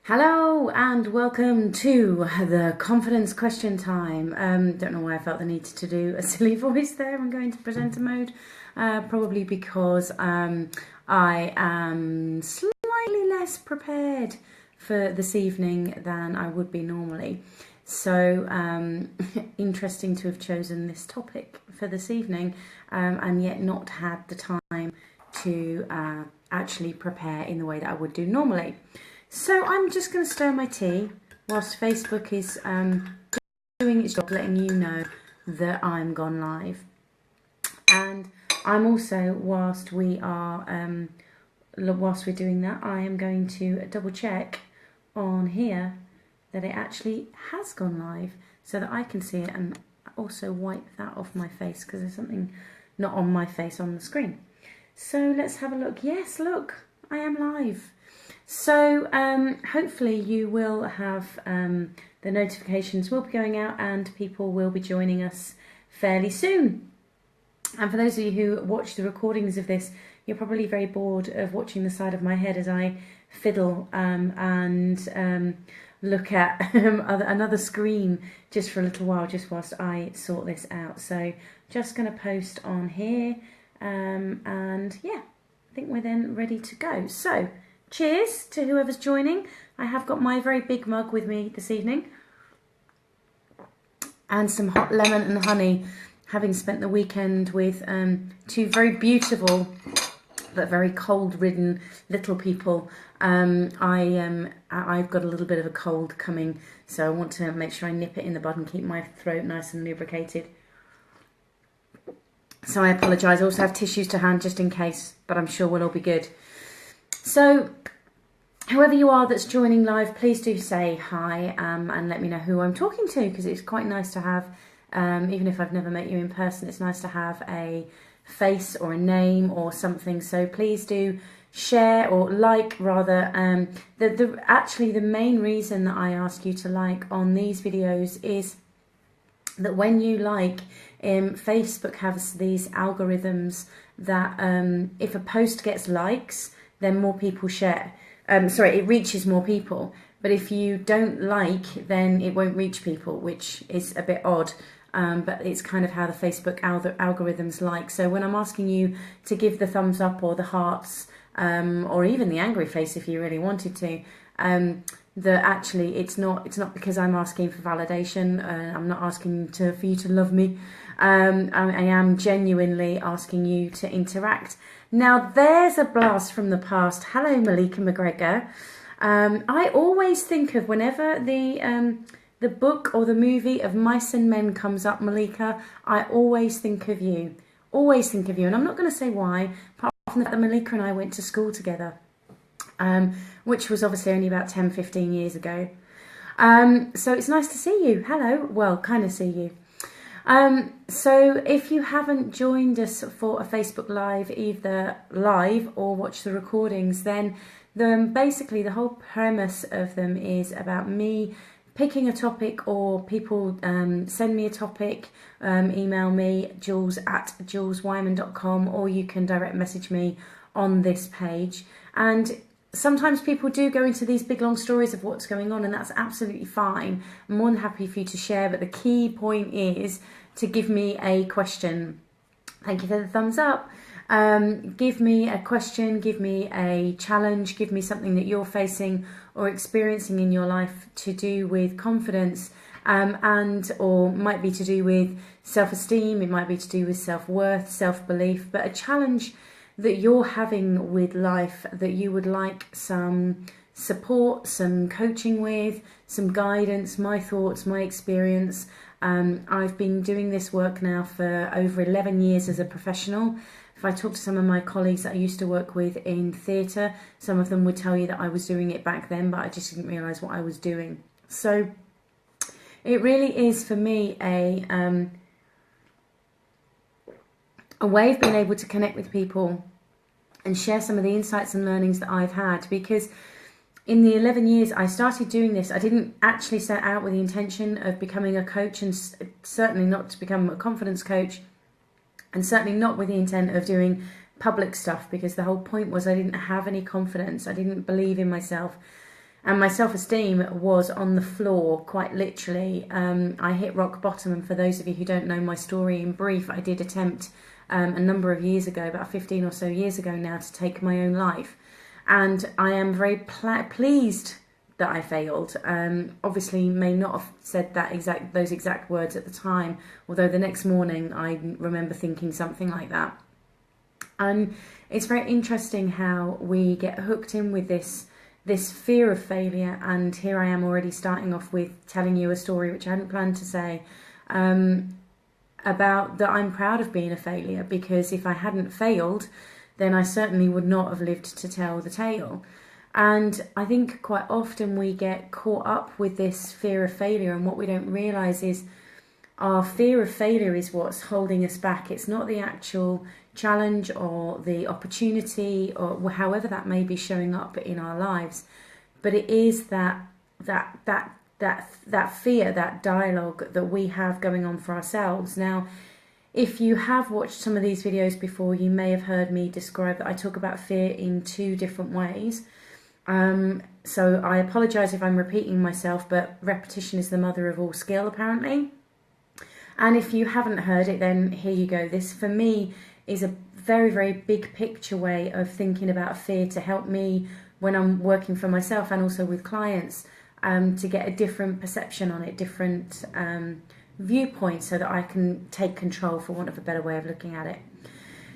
Hello and welcome to the confidence question time. Don't know why I felt the need to do a silly voice there and go into presenter mode. Probably because I am slightly less prepared for this evening than I would be normally. So interesting to have chosen this topic for this evening and yet not had the time to actually prepare in the way that I would do normally. So I'm just going to stir my tea whilst Facebook is doing its job, letting you know that I'm gone live. And I'm also, whilst we're doing that, I am going to double check on here that it actually has gone live so that I can see it and also wipe that off my face because there's something not on my face on the screen. So let's have a look. Yes, look, I am live. So hopefully you will have the notifications will be going out and people will be joining us fairly soon. And for those of you who watch the recordings of this, you're probably very bored of watching the side of my head as I fiddle and look at another screen just for a little while, just whilst I sort this out. So just going to post on here and yeah, I think we're then ready to go. So cheers to whoever's joining. I have got my very big mug with me this evening and some hot lemon and honey, having spent the weekend with two very beautiful but very cold-ridden little people. I've got a little bit of a cold coming, so I want to make sure I nip it in the bud and keep my throat nice and lubricated. So I apologise. I also have tissues to hand just in case, but I'm sure we'll all be good. So, whoever you are that's joining live, please do say hi and let me know who I'm talking to, because it's quite nice to have, even if I've never met you in person, it's nice to have a face or a name or something. So please do share or like rather. Actually, the main reason that I ask you to like on these videos is that when you like, Facebook has these algorithms that if a post gets likes, then more people share. It reaches more people. But if you don't like, then it won't reach people, which is a bit odd. But it's kind of how the Facebook algorithms like. So when I'm asking you to give the thumbs up or the hearts, or even the angry face if you really wanted to, that actually it's not because I'm asking for validation. I'm not asking for you to love me. I am genuinely asking you to interact. Now there's a blast from the past. Hello, Malika McGregor. I always think of whenever the book or the movie of Mice and Men comes up, Malika, I always think of you. Always think of you. And I'm not going to say why, apart from the fact that Malika and I went to school together, which was obviously only about 10, 15 years ago. So it's nice to see you. Hello. Well, kind of see you. So if you haven't joined us for a Facebook Live, either live or watch the recordings, then basically the whole premise of them is about me picking a topic, or people send me a topic, email me, jules@juleswyman.com, or you can direct message me on this page. And sometimes people do go into these big long stories of what's going on, and that's absolutely fine. I'm more than happy for you to share, but the key point is to give me a question. Thank you for the thumbs up. Give me a question, give me a challenge, give me something that you're facing or experiencing in your life to do with confidence, or might be to do with self-esteem, it might be to do with self-worth, self-belief, but a challenge that you're having with life that you would like some support, some coaching with, some guidance, my thoughts, my experience. I've been doing this work now for over 11 years as a professional. If I talk to some of my colleagues that I used to work with in theatre, some of them would tell you that I was doing it back then, but I just didn't realise what I was doing. So it really is for me a way of being able to connect with people and share some of the insights and learnings that I've had, because in the 11 years I started doing this, I didn't actually set out with the intention of becoming a coach, and certainly not to become a confidence coach, and certainly not with the intent of doing public stuff, because the whole point was I didn't have any confidence. I didn't believe in myself. And my self-esteem was on the floor, quite literally. I hit rock bottom, and for those of you who don't know my story in brief, I did attempt a number of years ago, about 15 or so years ago now, to take my own life. And I am very pleased that I failed. Obviously may not have said those exact words at the time, although the next morning I remember thinking something like that. And it's very interesting how we get hooked in with this fear of failure. And here I am already starting off with telling you a story which I hadn't planned to say, about that I'm proud of being a failure, because if I hadn't failed, then I certainly would not have lived to tell the tale. And I think quite often we get caught up with this fear of failure, and what we don't realise is our fear of failure is what's holding us back. It's not the actual challenge or the opportunity or however that may be showing up in our lives, but it is that fear, that dialogue that we have going on for ourselves. Now, if you have watched some of these videos before, you may have heard me describe that I talk about fear in 2 different ways. So I apologise if I'm repeating myself, but repetition is the mother of all skill, apparently. And if you haven't heard it, then here you go. This, for me, is a very, very big picture way of thinking about fear to help me when I'm working for myself and also with clients, to get a different perception on it, different viewpoints, so that I can take control, for want of a better way of looking at it.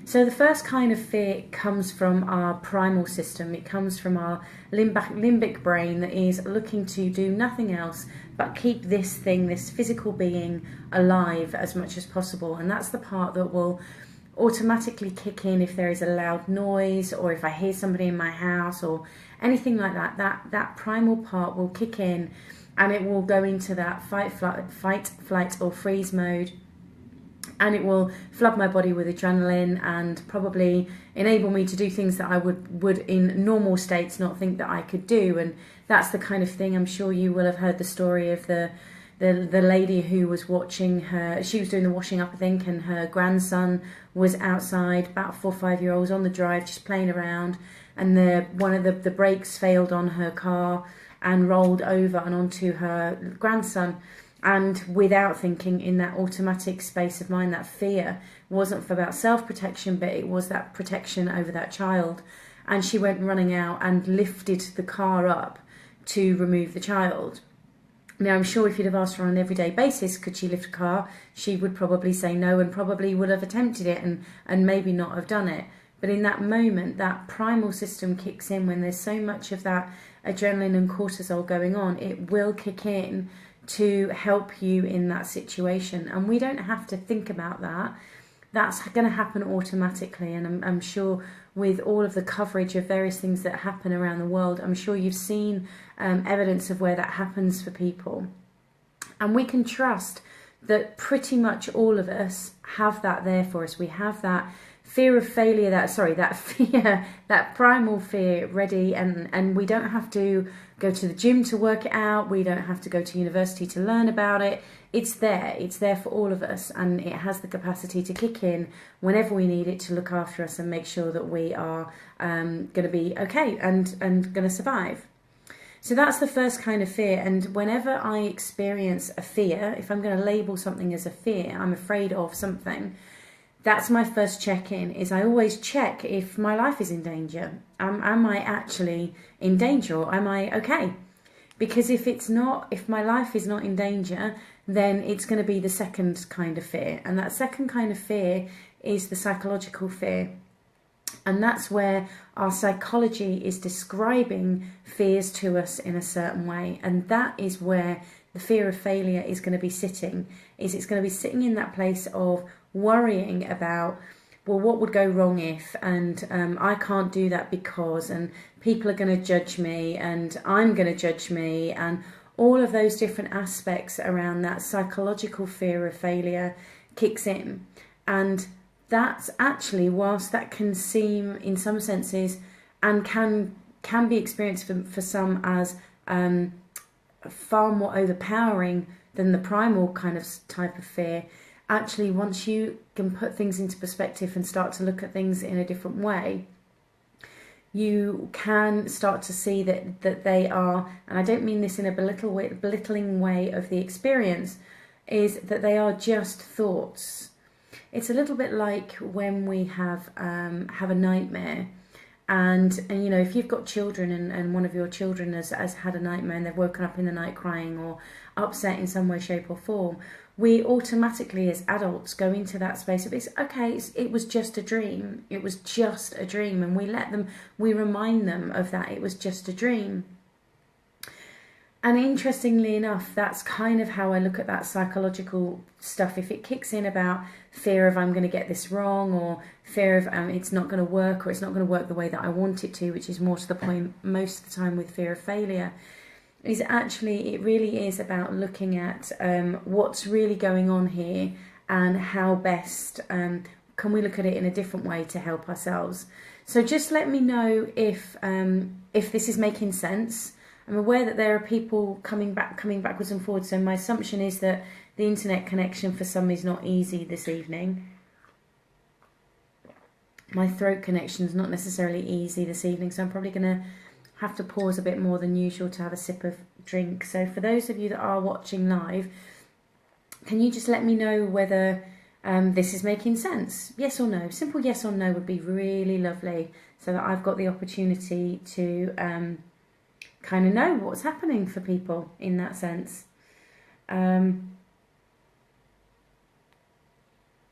So the first kind of fear comes from our primal system. It comes from our limbic brain that is looking to do nothing else but keep this thing, this physical being, alive as much as possible. And that's the part that will automatically kick in if there is a loud noise, or if I hear somebody in my house or anything like that. That primal part will kick in, and it will go into that fight, flight or freeze mode. And it will flood my body with adrenaline and probably enable me to do things that I would in normal states not think that I could do. And that's the kind of thing, I'm sure you will have heard the story of the lady who was watching she was doing the washing up, I think, and her grandson was outside, about 4 or 5 year olds on the drive, just playing around. And one of the brakes failed on her car and rolled over and onto her grandson. And without thinking, in that automatic space of mind, that fear wasn't about self-protection, but it was that protection over that child. And she went running out and lifted the car up to remove the child. Now, I'm sure if you'd have asked her on an everyday basis, could she lift a car, she would probably say no, and probably would have attempted it and maybe not have done it. But in that moment, that primal system kicks in when there's so much of that adrenaline and cortisol going on. It will kick in to help you in that situation, and we don't have to think about that. That's going to happen automatically. And I'm sure with all of the coverage of various things that happen around the world, I'm sure you've seen evidence of where that happens for people. And we can trust that pretty much all of us have that there for us. We have that fear of failure, that fear, that primal fear ready, and we don't have to go to the gym to work it out. We don't have to go to university to learn about it. It's there for all of us, and it has the capacity to kick in whenever we need it to look after us and make sure that we are going to be okay and going to survive. So that's the first kind of fear. And whenever I experience a fear, if I'm going to label something as a fear, I'm afraid of something, that's my first check-in. Is I always check if my life is in danger. Am I actually in danger, or am I okay? Because if my life is not in danger, then it's going to be the second kind of fear. And that second kind of fear is the psychological fear. And that's where our psychology is describing fears to us in a certain way. And that is where the fear of failure is going to be sitting. It's going to be sitting in that place of worrying about, well, what would go wrong if, and I can't do that because, and people are going to judge me, and I'm going to judge me, and all of those different aspects around that psychological fear of failure kicks in. And that's actually, whilst that can seem in some senses and can be experienced for some as far more overpowering than the primal kind of type of fear, actually, once you can put things into perspective and start to look at things in a different way, you can start to see that they are, and I don't mean this in a belittling way of the experience, is that they are just thoughts. It's a little bit like when we have a nightmare, and you know, if you've got children and one of your children has had a nightmare and they've woken up in the night crying or upset in some way, shape or form, we automatically as adults go into that space of, it's okay, it was just a dream, it was just a dream, and we remind them of that, it was just a dream. And interestingly enough, that's kind of how I look at that psychological stuff. If it kicks in about fear of I'm going to get this wrong, or fear of it's not going to work, or it's not going to work the way that I want it to, which is more to the point most of the time with fear of failure, is actually, it really is about looking at what's really going on here and how best can we look at it in a different way to help ourselves. So just let me know if this is making sense. I'm aware that there are people coming backwards and forwards, so my assumption is that the internet connection for some is not easy this evening. My throat connection is not necessarily easy this evening, so I'm probably going to have to pause a bit more than usual to have a sip of drink. So for those of you that are watching live, can you just let me know whether this is making sense? Yes or no? Simple yes or no would be really lovely, so that I've got the opportunity to kind of know what's happening for people in that sense.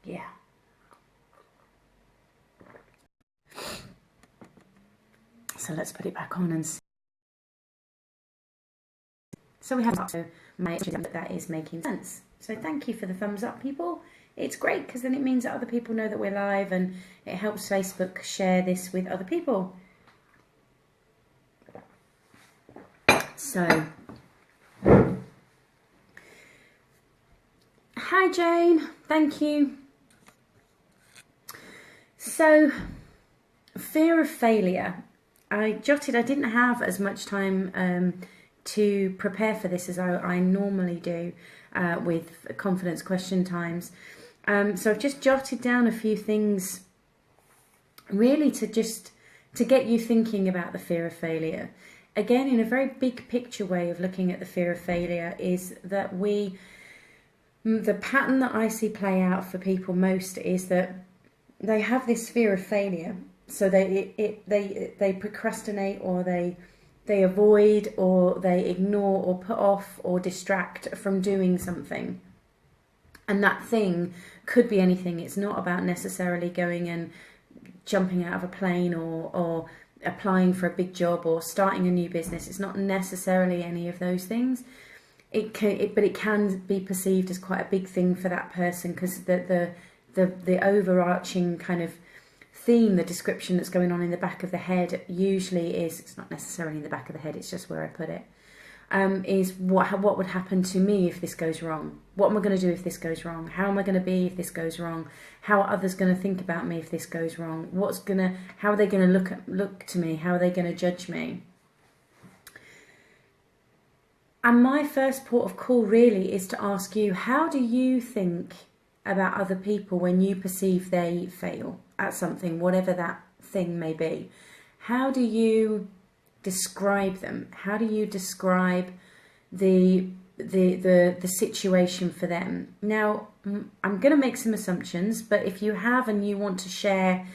Yeah. So let's put it back on and see. So we have my that is making sense. So thank you for the thumbs up, people. It's great because then it means that other people know that we're live, and it helps Facebook share this with other people. So, hi Jane, thank you. So, fear of failure. I didn't have as much time to prepare for this as I normally do with confidence question times. So I've just jotted down a few things really to get you thinking about the fear of failure. Again, in a very big picture way of looking at the fear of failure is that the pattern that I see play out for people most is that they have this fear of failure. So they procrastinate, or they avoid, or they ignore, or put off, or distract from doing something. And that thing could be anything. It's not about necessarily going and jumping out of a plane, or applying for a big job, or starting a new business. It's not necessarily any of those things. But it can be perceived as quite a big thing for that person, because the overarching kind of theme, the description that's going on in the back of the head usually is, it's not necessarily in the back of the head, it's just where I put it, is what would happen to me if this goes wrong? What am I going to do if this goes wrong? How am I going to be if this goes wrong? How are others going to think about me if this goes wrong? How are they going to look to me? How are they going to judge me? And my first port of call really is to ask you, how do you think about other people when you perceive they fail at something, whatever that thing may be? How do you describe them? How do you describe the situation for them? Now, I'm going to make some assumptions, but if you have and you want to share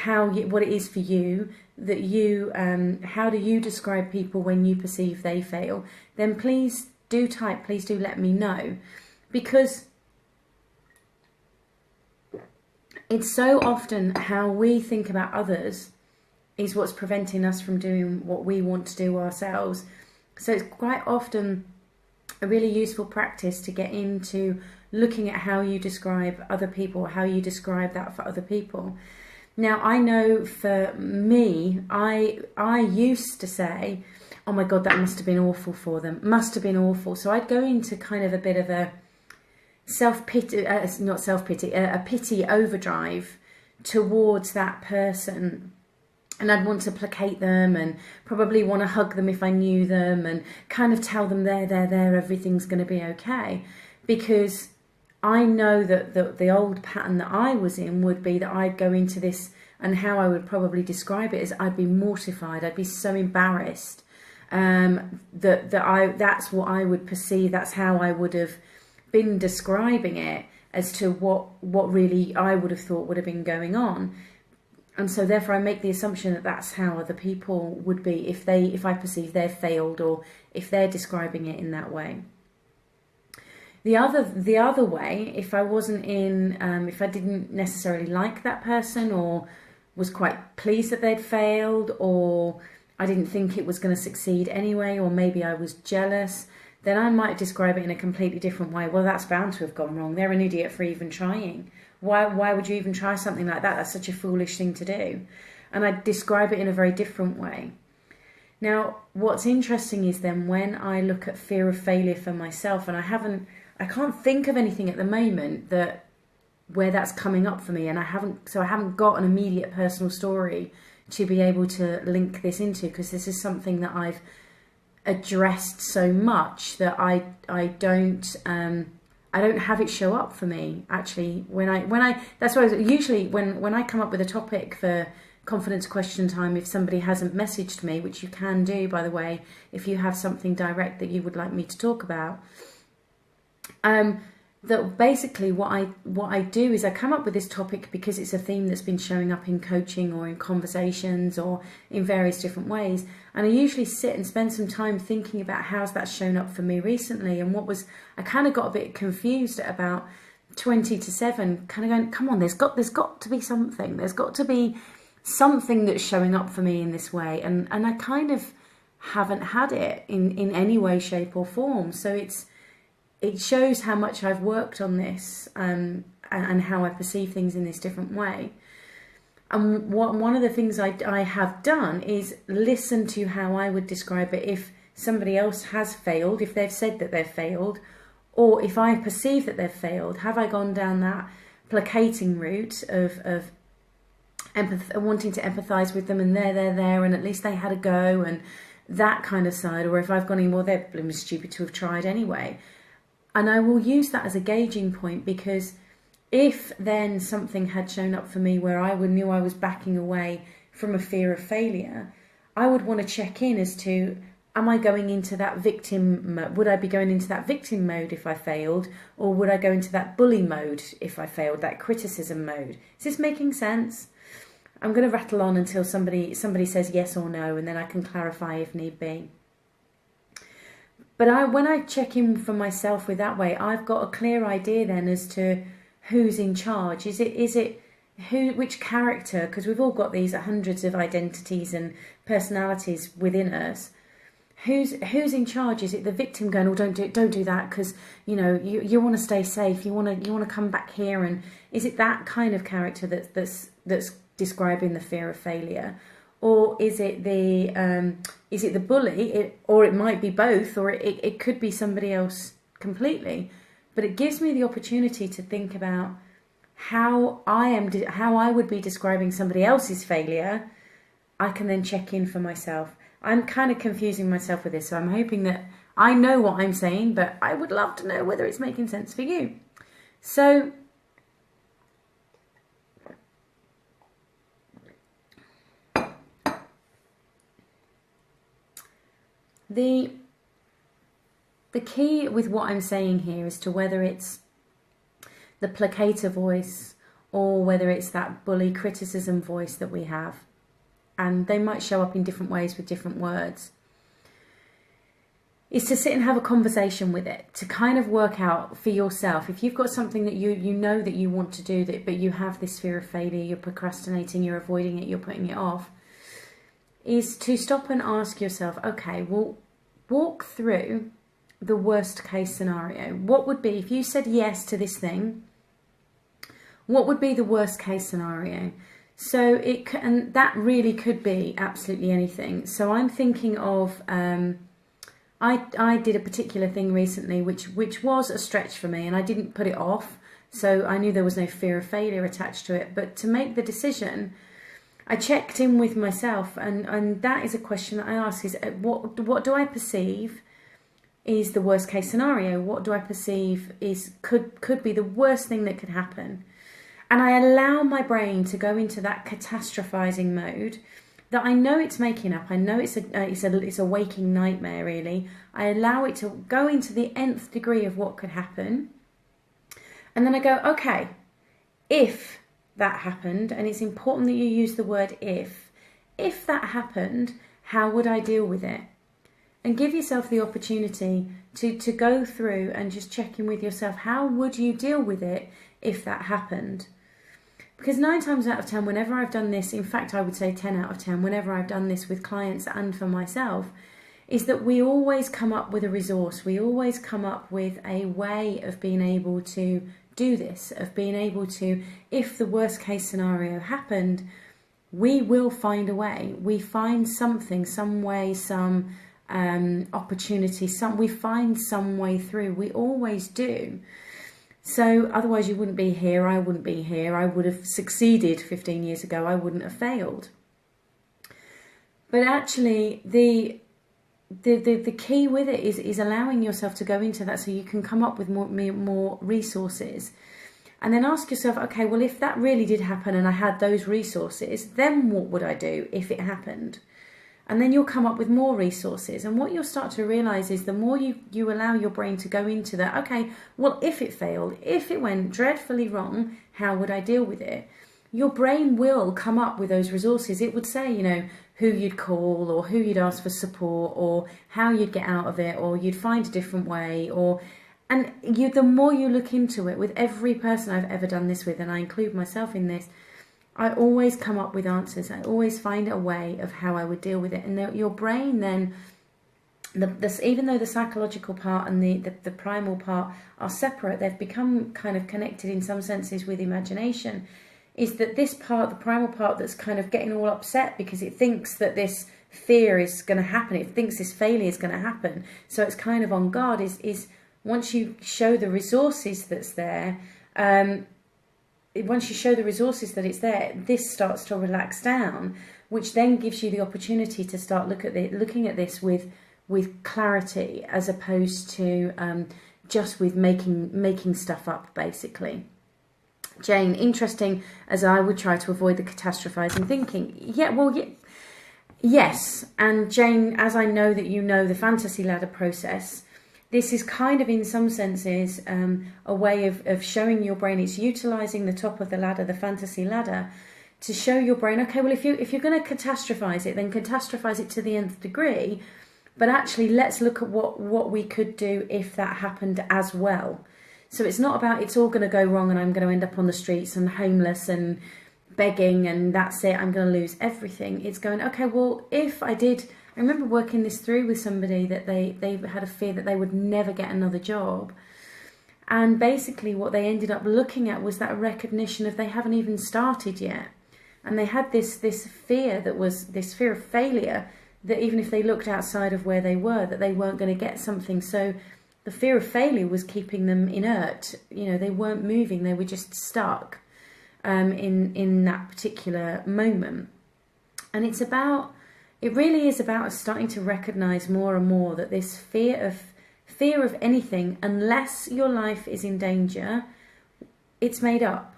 what it is for you, how do you describe people when you perceive they fail, then please do let me know, because it's so often how we think about others is what's preventing us from doing what we want to do ourselves. So it's quite often a really useful practice to get into looking at how you describe other people, how you describe that for other people. Now, I know for me, I used to say, oh my God, that must have been awful for them. Must have been awful. So I'd go into kind of a bit of a a pity overdrive towards that person. And I'd want to placate them and probably want to hug them if I knew them, and kind of tell them there, everything's going to be okay. Because I know that the old pattern that I was in would be that I'd go into this, and how I would probably describe it is I'd be mortified. I'd be so embarrassed that's what I would perceive. That's how I would have been describing it, as to what really I would have thought would have been going on. And so therefore I make the assumption that that's how other people would be if I perceive they've failed, or if they're describing it in that way. The other way, if I wasn't in, if I didn't necessarily like that person, or was quite pleased that they'd failed, or I didn't think it was going to succeed anyway, or maybe I was jealous, then I might describe it in a completely different way. Well, that's bound to have gone wrong. They're an idiot for even trying. Why would you even try something like that? That's such a foolish thing to do. And I describe it in a very different way. Now, what's interesting is then when I look at fear of failure for myself, and I can't think of anything at the moment where that's coming up for me, and I haven't got an immediate personal story to be able to link this into, because this is something that I've addressed so much that I don't have it show up for me. Actually, that's why usually when I come up with a topic for confidence question time, if somebody hasn't messaged me, which you can do, by the way, if you have something direct that you would like me to talk about, that basically what I do is I come up with this topic because it's a theme that's been showing up in coaching or in conversations or in various different ways, and I usually sit and spend some time thinking about how's that shown up for me recently, and I kind of got a bit confused at about 20 to 7, kind of going, come on, there's got to be something, there's got to be something that's showing up for me in this way, and I kind of haven't had it in any way, shape or form. So it shows how much I've worked on this, and how I perceive things in this different way. And one of the things I have done is listen to how I would describe it if somebody else has failed, if they've said that they've failed, or if I perceive that they've failed. Have I gone down that placating route of wanting to empathise with them, and they're there, and at least they had a go, and that kind of side, or if I've gone in, well, they're blooming stupid to have tried anyway. And I will use that as a gauging point, because if then something had shown up for me where I knew I was backing away from a fear of failure, I would want to check in as to, am I going into that victim, would I be going into that victim mode if I failed, or would I go into that bully mode if I failed, that criticism mode? Is this making sense? I'm going to rattle on until somebody says yes or no, and then I can clarify if need be. But when I check in for myself with that way, I've got a clear idea then as to who's in charge. Is it which character? Because we've all got these hundreds of identities and personalities within us. Who's in charge? Is it the victim going, oh, don't do that, because you want to stay safe. You want to come back here, and is it that kind of character that's describing the fear of failure? Or is it the bully? Or it might be both, or it could be somebody else completely. But it gives me the opportunity to think about how I would be describing somebody else's failure. I can then check in for myself. I'm kind of confusing myself with this, so I'm hoping that I know what I'm saying, but I would love to know whether it's making sense for you. So The key with what I'm saying here is to whether it's the placator voice or whether it's that bully criticism voice that we have. And they might show up in different ways with different words. Is to sit and have a conversation with it, to kind of work out for yourself, if you've got something that you know that you want to do, but you have this fear of failure, you're procrastinating, you're avoiding it, you're putting it off, is to stop and ask yourself, okay, well, walk through the worst case scenario. What would be, if you said yes to this thing, what would be the worst case scenario? So and that really could be absolutely anything. So I'm thinking of, I did a particular thing recently which was a stretch for me, and I didn't put it off, so I knew there was no fear of failure attached to it. But to make the decision, I checked in with myself, and that is a question that I ask, is what do I perceive is the worst case scenario? What do I perceive is could be the worst thing that could happen? And I allow my brain to go into that catastrophizing mode that I know it's making up. I know it's a waking nightmare, really. I allow it to go into the nth degree of what could happen. And then I go, okay, if that happened, and it's important that you use the word if that happened, how would I deal with it? And give yourself the opportunity to go through and just check in with yourself. How would you deal with it if that happened? Because 9 times out of 10, whenever I've done this, in fact, I would say 10 out of 10, whenever I've done this with clients and for myself, is that we always come up with a resource. We always come up with a way of being able to do this, of being able to, if the worst case scenario happened, we will find a way. We find something, some way, some opportunity, we find some way through. We always do. So otherwise you wouldn't be here, I wouldn't be here, I would have succeeded 15 years ago, I wouldn't have failed. But actually the key with it is allowing yourself to go into that so you can come up with more resources. And then ask yourself, okay, well, if that really did happen and I had those resources, then what would I do if it happened? And then you'll come up with more resources. And what you'll start to realise is the more you allow your brain to go into that, okay, well, if it failed, if it went dreadfully wrong, how would I deal with it? Your brain will come up with those resources. It would say, you know, who you'd call or who you'd ask for support or how you'd get out of it or you'd find a different way and the more you look into it, with every person I've ever done this with, and I include myself in this, I always come up with answers. I always find a way of how I would deal with it. And your brain then, even though the psychological part and the primal part are separate, they've become kind of connected in some senses with imagination, is that this part, the primal part that's kind of getting all upset because it thinks that this fear is going to happen, it thinks this failure is going to happen, so it's kind of on guard, is once you show the resources that's there, once you show the resources that it's there, this starts to relax down, which then gives you the opportunity to start looking at this with clarity, as opposed to just with making stuff up, basically. Jane, interesting, as I would try to avoid the catastrophizing thinking. Yes. And Jane, as I know that you know the fantasy ladder process, this is kind of, in some senses, a way of showing your brain. It's utilising the top of the ladder, the fantasy ladder, to show your brain, okay, well, if you're going to catastrophize it, then catastrophize it to the nth degree. But actually, let's look at what we could do if that happened as well. So it's not about it's all going to go wrong and I'm going to end up on the streets and homeless and begging and that's it, I'm going to lose everything. It's going, okay, well, if I did... I remember working this through with somebody that they had a fear that they would never get another job. And basically what they ended up looking at was that recognition of they haven't even started yet. And they had this fear that was this fear of failure, that even if they looked outside of where they were, that they weren't going to get something. So the fear of failure was keeping them inert. You know, they weren't moving, they were just stuck in that particular moment. And it really is about us starting to recognise more and more that this fear of anything, unless your life is in danger, it's made up.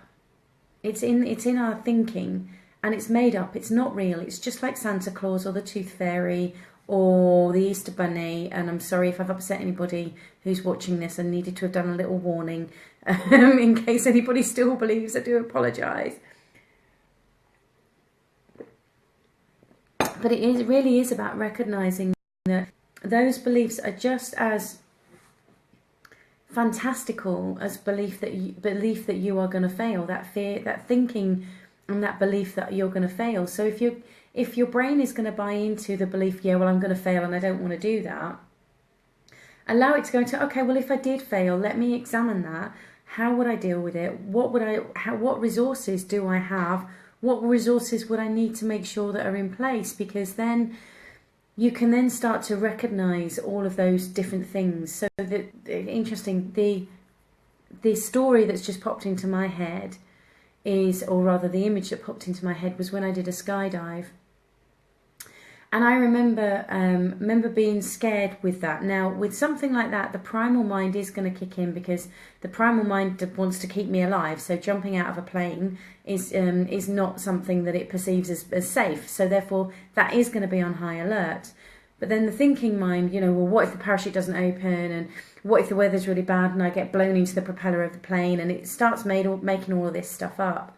It's in our thinking, and it's made up. It's not real. It's just like Santa Claus or the Tooth Fairy or the Easter Bunny. And I'm sorry if I've upset anybody who's watching this and needed to have done a little warning in case anybody still believes. I do apologise. But it really is about recognising that those beliefs are just as fantastical as belief that you are going to fail. That fear, that thinking, and that belief that you're going to fail. So if your brain is going to buy into the belief, yeah, well, I'm going to fail and I don't want to do that, allow it to go into, okay, well, if I did fail, let me examine that. How would I deal with it? What resources do I have? What resources would I need to make sure that are in place? Because then you can then start to recognise all of those different things. So interesting, the story that's just popped into my head is, or rather the image that popped into my head was when I did a skydive. And I remember being scared with that. Now, with something like that, the primal mind is going to kick in, because the primal mind wants to keep me alive. So jumping out of a plane is not something that it perceives as safe. So therefore, that is going to be on high alert. But then the thinking mind, well, what if the parachute doesn't open, and what if the weather's really bad and I get blown into the propeller of the plane, and it starts making all of this stuff up.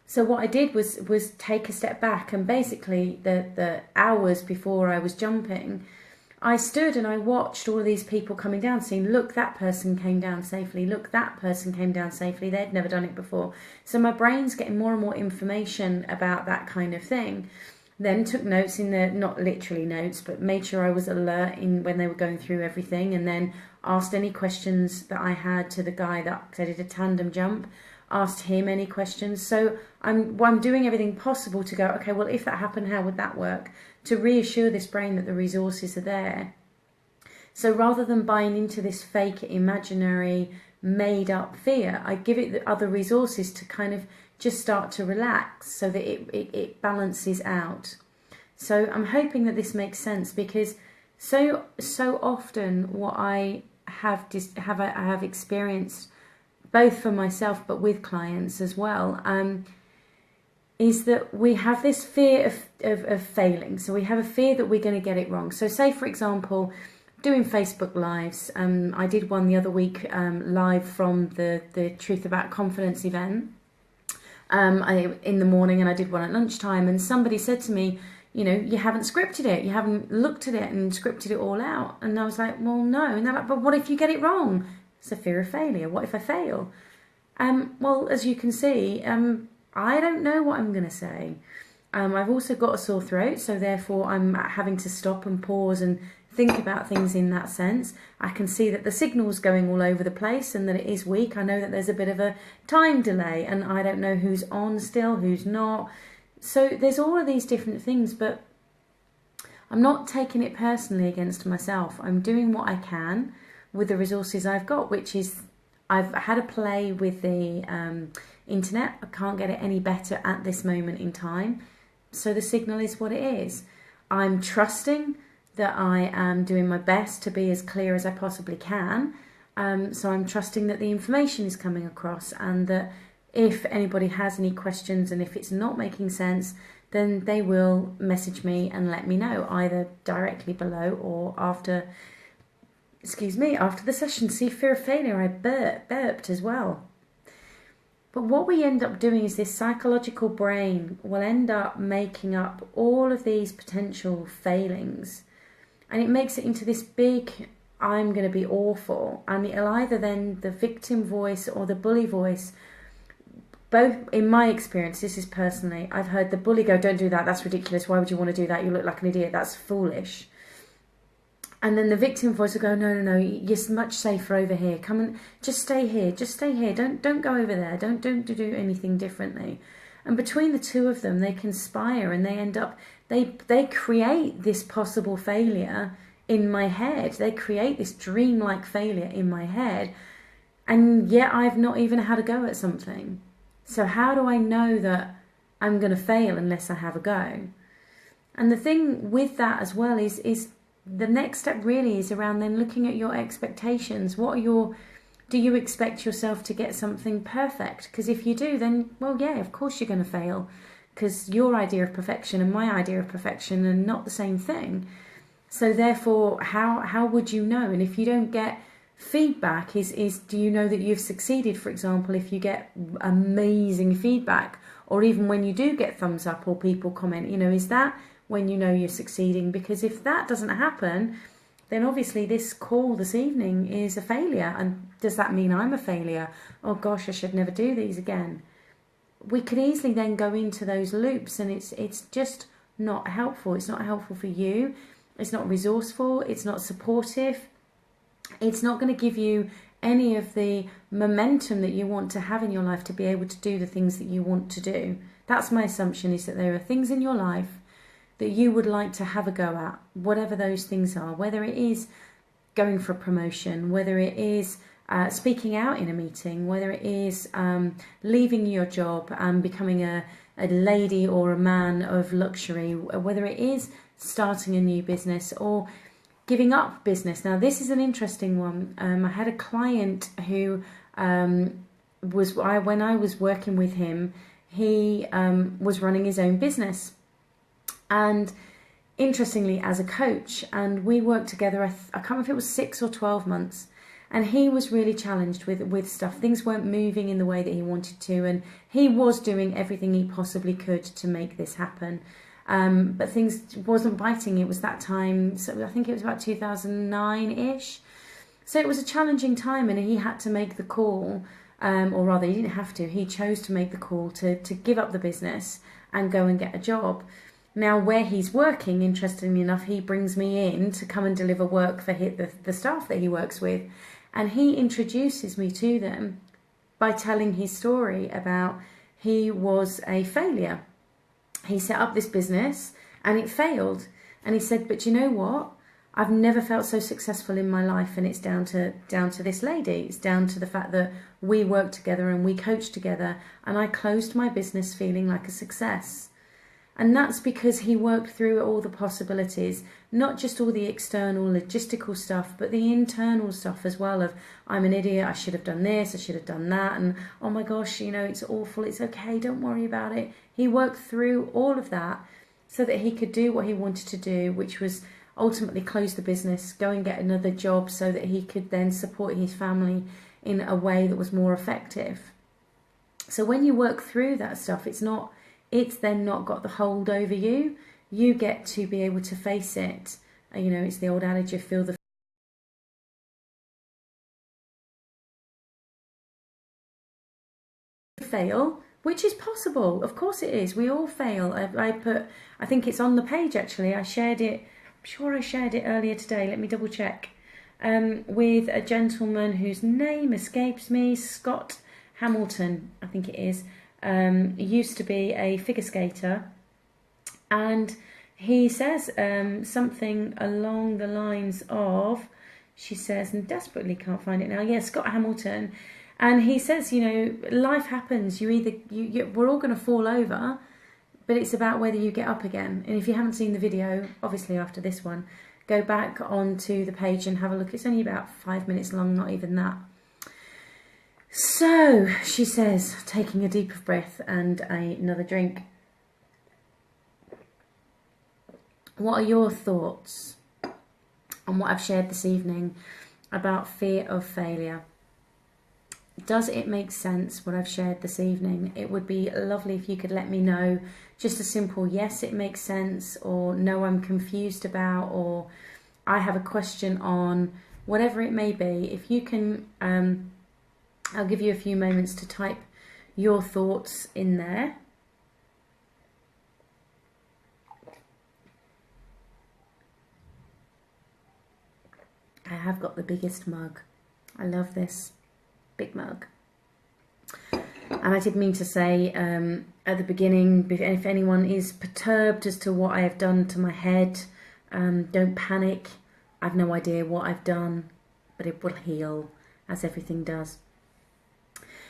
So what I did was take a step back, and basically the hours before I was jumping, I stood and I watched all of these people coming down, saying, look, that person came down safely, look, that person came down safely, they'd never done it before. So my brain's getting more and more information about that kind of thing. Then took notes in the, not literally notes, but made sure I was alert in when they were going through everything, and then asked any questions that I had to the guy that I did a tandem jump. Asked him any questions. So I'm doing everything possible to go, okay, well, if that happened, how would that work? To reassure this brain that the resources are there. So rather than buying into this fake, imaginary, made up fear, I give it the other resources to kind of just start to relax, so that it balances out. So I'm hoping that this makes sense, because so often what I have experienced, both for myself but with clients as well, is that we have this fear of failing. So we have a fear that we're going to get it wrong. So say, for example, doing Facebook Lives. I did one the other week live from the Truth About Confidence event in the morning, and I did one at lunchtime, and somebody said to me, you haven't scripted it, you haven't looked at it and scripted it all out. And I was like, well, no. And they're like, but what if you get it wrong? It's a fear of failure. What if I fail? Well, as you can see, I don't know what I'm going to say. I've also got a sore throat, so therefore I'm having to stop and pause and think about things in that sense. I can see that the signal's going all over the place and that it is weak. I know that there's a bit of a time delay, and I don't know who's on still, who's not. So there's all of these different things, but I'm not taking it personally against myself. I'm doing what I can with the resources I've got, which is, I've had a play with the internet. I can't get it any better at this moment in time. So the signal is what it is. I'm trusting that I am doing my best to be as clear as I possibly can. So I'm trusting that the information is coming across, and that if anybody has any questions and if it's not making sense, then they will message me and let me know, either directly below or after the session. See, fear of failure, I burped as well. But what we end up doing is this psychological brain will end up making up all of these potential failings, and it makes it into this big, I'm going to be awful. And it'll either then the victim voice or the bully voice. Both, in my experience, this is personally, I've heard the bully go, don't do that, that's ridiculous, why would you want to do that, you look like an idiot, that's foolish. And then the victim voice will go, no, you're much safer over here. Come and just stay here. Don't go over there. Don't do anything differently. And between the two of them, they conspire, and they end up, they create this possible failure in my head. They create this dreamlike failure in my head, and yet I've not even had a go at something. So how do I know that I'm going to fail unless I have a go? And the thing with that as well is the next step really is around then looking at your expectations. Do you expect yourself to get something perfect? Because if you do, then, well, yeah, of course you're going to fail, because your idea of perfection and my idea of perfection are not the same thing. So therefore, how would you know? And if you don't get feedback, is do you know that you've succeeded? For example, if you get amazing feedback, or even when you do get thumbs up or people comment, is that when you know you're succeeding? Because if that doesn't happen, then obviously this call this evening is a failure. And does that mean I'm a failure? Oh gosh, I should never do these again. We could easily then go into those loops, and it's just not helpful. It's not helpful for you. It's not resourceful. It's not supportive. It's not going to give you any of the momentum that you want to have in your life to be able to do the things that you want to do. That's my assumption, is that there are things in your life that you would like to have a go at, whatever those things are, whether it is going for a promotion, whether it is speaking out in a meeting, whether it is leaving your job and becoming a lady or a man of luxury, whether it is starting a new business or giving up business. Now, this is an interesting one. I had a client who when I was working with him, he was running his own business, and interestingly, as a coach, and we worked together. I can't remember if it was 6 or 12 months. And he was really challenged with stuff. Things weren't moving in the way that he wanted to, and he was doing everything he possibly could to make this happen. But things wasn't biting. It was that time, so I think it was about 2009-ish. So it was a challenging time, and he had to make the call, or rather, he didn't have to. He chose to make the call to give up the business and go and get a job. Now, where he's working, interestingly enough, he brings me in to come and deliver work for the staff that he works with. And he introduces me to them by telling his story about he was a failure. He set up this business and it failed. And he said, but you know what? I've never felt so successful in my life, and it's down to this lady. It's down to the fact that we worked together and we coached together, and I closed my business feeling like a success. And that's because he worked through all the possibilities, not just all the external logistical stuff, but the internal stuff as well of, I'm an idiot, I should have done this, I should have done that, and oh my gosh, it's awful, it's okay, don't worry about it. He worked through all of that so that he could do what he wanted to do, which was ultimately close the business, go and get another job so that he could then support his family in a way that was more effective. So when you work through that stuff, it's then not got the hold over you. You get to be able to face it. It's the old adage of feel the fail, which is possible. Of course it is. We all fail. I think it's on the page actually. I shared it. I'm sure I shared it earlier today. Let me double check. With a gentleman whose name escapes me, Scott Hamilton, I think it is. Used to be a figure skater, and he says something along the lines of, she says, and desperately can't find it now. Yeah, Scott Hamilton, and he says, life happens. We're all going to fall over, but it's about whether you get up again. And if you haven't seen the video, obviously after this one, go back onto the page and have a look. It's only about 5 minutes long, not even that. So, she says, taking a deeper breath and another drink. What are your thoughts on what I've shared this evening about fear of failure? Does it make sense, what I've shared this evening? It would be lovely if you could let me know. Just a simple yes, it makes sense, or no, I'm confused about, or I have a question on, whatever it may be. If you can... I'll give you a few moments to type your thoughts in there. I have got the biggest mug. I love this big mug. And I did mean to say at the beginning, if anyone is perturbed as to what I have done to my head, don't panic. I've no idea what I've done, but it will heal, as everything does.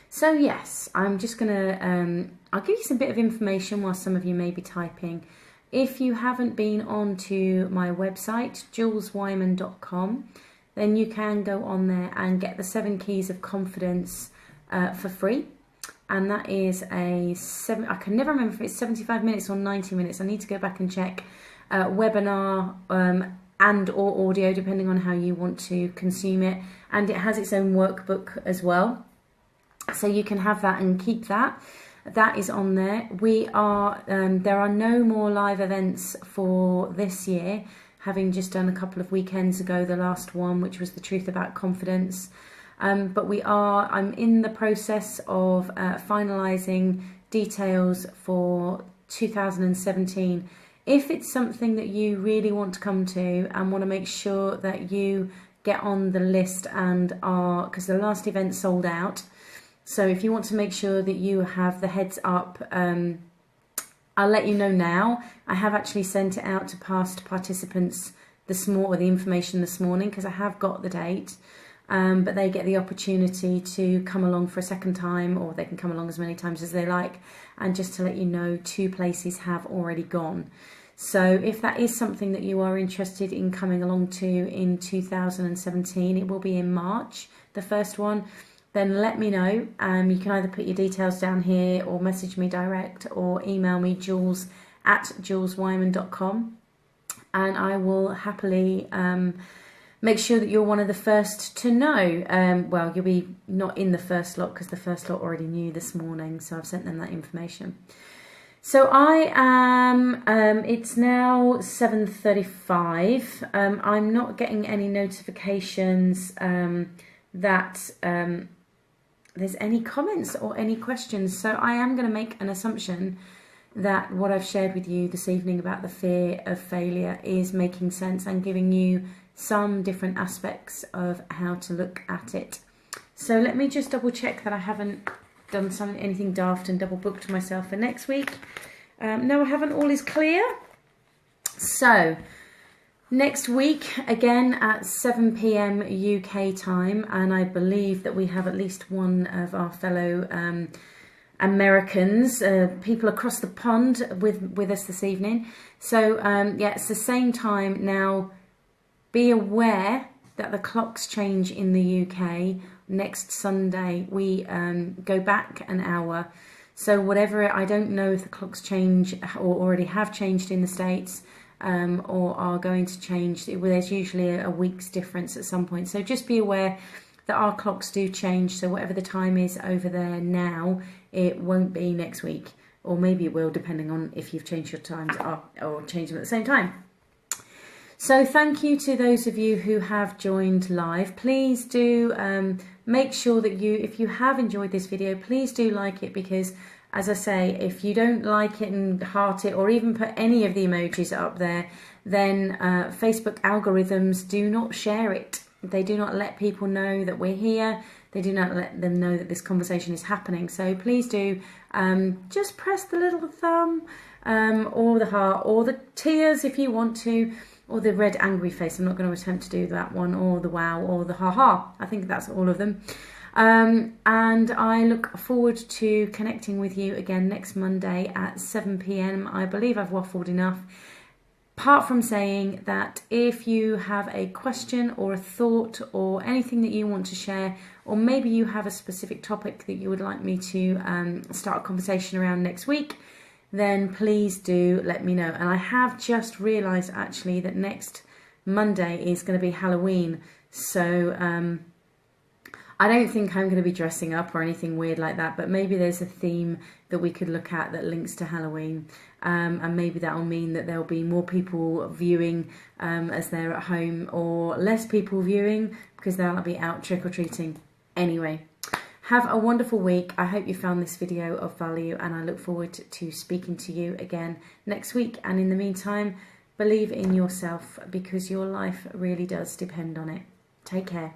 So yes, I'm just going to, I'll give you some bit of information while some of you may be typing. If you haven't been onto my website, juleswyman.com, then you can go on there and get the 7 Keys of Confidence for free. And that is I can never remember if it's 75 minutes or 90 minutes. I need to go back and check. Webinar and or audio, depending on how you want to consume it. And it has its own workbook as well. So you can have that and keep that. That is on there. There are no more live events for this year, having just done a couple of weekends ago, the last one, which was the Truth About Confidence. But I'm in the process of finalising details for 2017. If it's something that you really want to come to and want to make sure that you get on the list because the last event sold out. So if you want to make sure that you have the heads up, I'll let you know now. I have actually sent it out to past participants the information this morning, because I have got the date. but they get the opportunity to come along for a second time, or they can come along as many times as they like. And just to let you know, 2 places have already gone. So if that is something that you are interested in coming along to in 2017, it will be in March, the first one, then let me know. You can either put your details down here or message me direct or email me jules@juleswyman.com, and I will happily make sure that you're one of the first to know. Well, you'll be not in the first lot because the first lot already knew this morning, so I've sent them that information. So I am, it's now 7:35. I'm not getting any notifications that there's any comments or any questions. So I am going to make an assumption that what I've shared with you this evening about the fear of failure is making sense and giving you some different aspects of how to look at it. So let me just double check that I haven't done anything daft and double booked myself for next week. No, I haven't. All is clear. So next week, again at 7 p.m. UK time, and I believe that we have at least one of our fellow Americans, people across the pond with us this evening. So yeah, it's the same time now. Be aware that the clocks change in the UK. Next Sunday we go back an hour. So whatever, I don't know if the clocks change or already have changed in the States or are going to change. There's usually a week's difference at some point. So just be aware that our clocks do change. So whatever the time is over there now, it won't be next week. Or maybe it will, depending on if you've changed your times or changed them at the same time. So thank you to those of you who have joined live. Please do make sure that if you have enjoyed this video, please do like it, because as I say, if you don't like it and heart it or even put any of the emojis up there, then Facebook algorithms do not share it. They do not let people know that we're here. They do not let them know that this conversation is happening. So please do just press the little thumb or the heart or the tears if you want to, or the red angry face. I'm not going to attempt to do that one, or the wow, or the ha-ha. I think that's all of them. And I look forward to connecting with you again next Monday at 7 p.m. I believe I've waffled enough. Apart from saying that if you have a question or a thought or anything that you want to share, or maybe you have a specific topic that you would like me to start a conversation around next week, then please do let me know. And I have just realised actually that next Monday is going to be Halloween. So I don't think I'm going to be dressing up or anything weird like that, but maybe there's a theme that we could look at that links to Halloween. And maybe that'll mean that there'll be more people viewing as they're at home, or less people viewing because they'll be out trick-or-treating. Anyway, have a wonderful week. I hope you found this video of value, and I look forward to speaking to you again next week. And in the meantime, believe in yourself, because your life really does depend on it. Take care.